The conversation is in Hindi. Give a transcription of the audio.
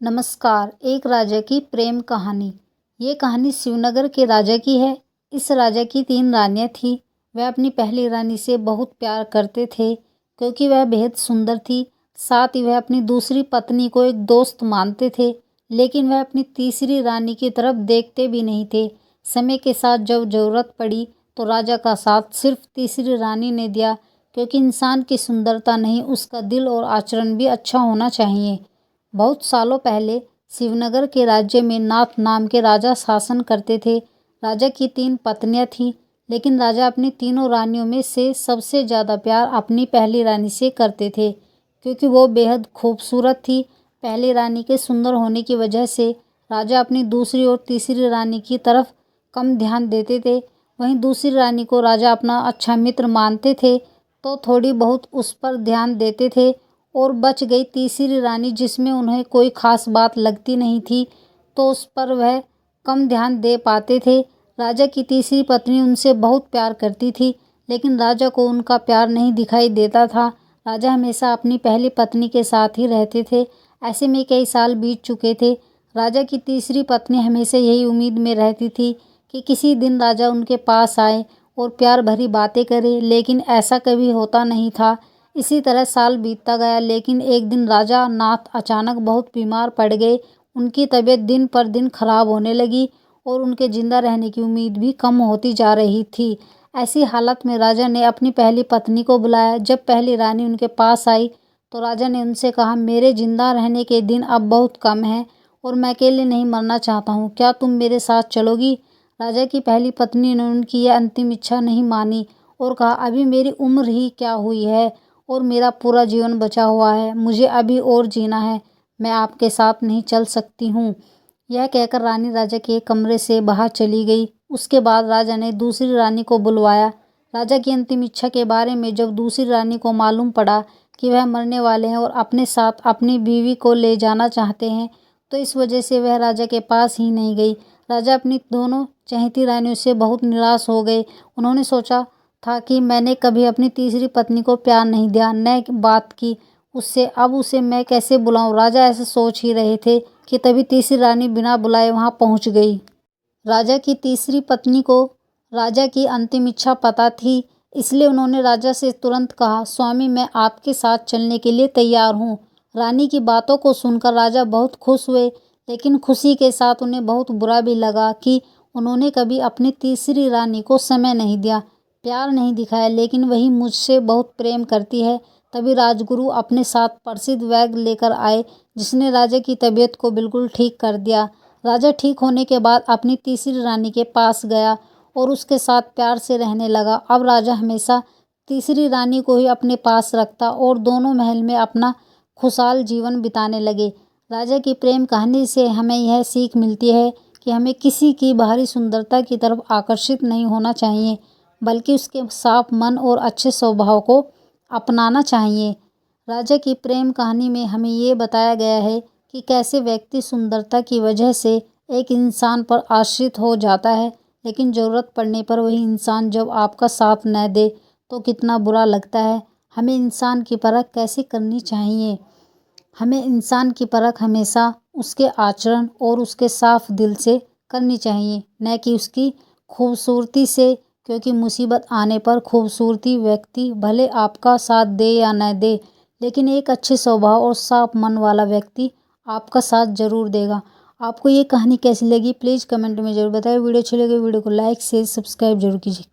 नमस्कार। एक राजा की प्रेम कहानी। ये कहानी शिवनगर के राजा की है। इस राजा की 3 रानियां थीं। वह अपनी पहली रानी से बहुत प्यार करते थे क्योंकि वह बेहद सुंदर थी। साथ ही वह अपनी दूसरी पत्नी को एक दोस्त मानते थे, लेकिन वह अपनी तीसरी रानी की तरफ देखते भी नहीं थे। समय के साथ जब ज़रूरत पड़ी तो राजा का साथ सिर्फ तीसरी रानी ने दिया, क्योंकि इंसान की सुंदरता नहीं, उसका दिल और आचरण भी अच्छा होना चाहिए। बहुत सालों पहले शिवनगर के राज्य में नाथ नाम के राजा शासन करते थे। राजा की 3 पत्नियां थीं, लेकिन राजा अपनी तीनों रानियों में से सबसे ज़्यादा प्यार अपनी पहली रानी से करते थे, क्योंकि वो बेहद खूबसूरत थी। पहली रानी के सुंदर होने की वजह से राजा अपनी दूसरी और तीसरी रानी की तरफ कम ध्यान देते थे। वहीं दूसरी रानी को राजा अपना अच्छा मित्र मानते थे, तो थोड़ी बहुत उस पर ध्यान देते थे। और बच गई तीसरी रानी, जिसमें उन्हें कोई खास बात लगती नहीं थी, तो उस पर वह कम ध्यान दे पाते थे। राजा की तीसरी पत्नी उनसे बहुत प्यार करती थी, लेकिन राजा को उनका प्यार नहीं दिखाई देता था। राजा हमेशा अपनी पहली पत्नी के साथ ही रहते थे। ऐसे में कई साल बीत चुके थे। राजा की तीसरी पत्नी हमेशा यही उम्मीद में रहती थी कि किसी दिन राजा उनके पास आए और प्यार भरी बातें करे, लेकिन ऐसा कभी होता नहीं था। इसी तरह साल बीतता गया, लेकिन एक दिन राजा नाथ अचानक बहुत बीमार पड़ गए। उनकी तबीयत दिन पर दिन खराब होने लगी और उनके जिंदा रहने की उम्मीद भी कम होती जा रही थी। ऐसी हालत में राजा ने अपनी पहली पत्नी को बुलाया। जब पहली रानी उनके पास आई तो राजा ने उनसे कहा, मेरे जिंदा रहने के दिन अब बहुत कम हैं और मैं अकेले नहीं मरना चाहता हूँ। क्या तुम मेरे साथ चलोगी? राजा की पहली पत्नी ने उनकी यह अंतिम इच्छा नहीं मानी और कहा, अभी मेरी उम्र ही क्या हुई है और मेरा पूरा जीवन बचा हुआ है। मुझे अभी और जीना है। मैं आपके साथ नहीं चल सकती हूँ। यह कहकर रानी राजा के कमरे से बाहर चली गई। उसके बाद राजा ने दूसरी रानी को बुलवाया। राजा की अंतिम इच्छा के बारे में जब दूसरी रानी को मालूम पड़ा कि वह मरने वाले हैं और अपने साथ अपनी बीवी को ले जाना चाहते हैं, तो इस वजह से वह राजा के पास ही नहीं गई। राजा अपनी दोनों चहेती रानियों से बहुत निराश हो गए। उन्होंने सोचा था कि मैंने कभी अपनी तीसरी पत्नी को प्यार नहीं दिया, न बात की उससे, अब उसे मैं कैसे बुलाऊं। राजा ऐसे सोच ही रहे थे कि तभी तीसरी रानी बिना बुलाए वहां पहुंच गई। राजा की तीसरी पत्नी को राजा की अंतिम इच्छा पता थी, इसलिए उन्होंने राजा से तुरंत कहा, स्वामी, मैं आपके साथ चलने के लिए तैयार हूँ। रानी की बातों को सुनकर राजा बहुत खुश हुए, लेकिन खुशी के साथ उन्हें बहुत बुरा भी लगा कि उन्होंने कभी अपनी तीसरी रानी को समय नहीं दिया, प्यार नहीं दिखाया, लेकिन वही मुझसे बहुत प्रेम करती है। तभी राजगुरु अपने साथ प्रसिद्ध वैद्य लेकर आए, जिसने राजा की तबीयत को बिल्कुल ठीक कर दिया। राजा ठीक होने के बाद अपनी तीसरी रानी के पास गया और उसके साथ प्यार से रहने लगा। अब राजा हमेशा तीसरी रानी को ही अपने पास रखता और दोनों महल में अपना खुशहाल जीवन बिताने लगे। राजा की प्रेम कहानी से हमें यह सीख मिलती है कि हमें किसी की बाहरी सुंदरता की तरफ आकर्षित नहीं होना चाहिए, बल्कि उसके साफ मन और अच्छे स्वभाव को अपनाना चाहिए। राजा की प्रेम कहानी में हमें ये बताया गया है कि कैसे व्यक्ति सुंदरता की वजह से एक इंसान पर आश्रित हो जाता है, लेकिन ज़रूरत पड़ने पर वही इंसान जब आपका साथ न दे तो कितना बुरा लगता है। हमें इंसान की परख कैसे करनी चाहिए? हमें इंसान की परख हमेशा उसके आचरण और उसके साफ दिल से करनी चाहिए, न कि उसकी खूबसूरती से, क्योंकि मुसीबत आने पर खूबसूरती व्यक्ति भले आपका साथ दे या न दे, लेकिन एक अच्छे स्वभाव और साफ मन वाला व्यक्ति आपका साथ जरूर देगा। आपको ये कहानी कैसी लगी प्लीज़ कमेंट में ज़रूर बताएं। वीडियो अच्छी लगी वीडियो को लाइक शेयर सब्सक्राइब जरूर कीजिए।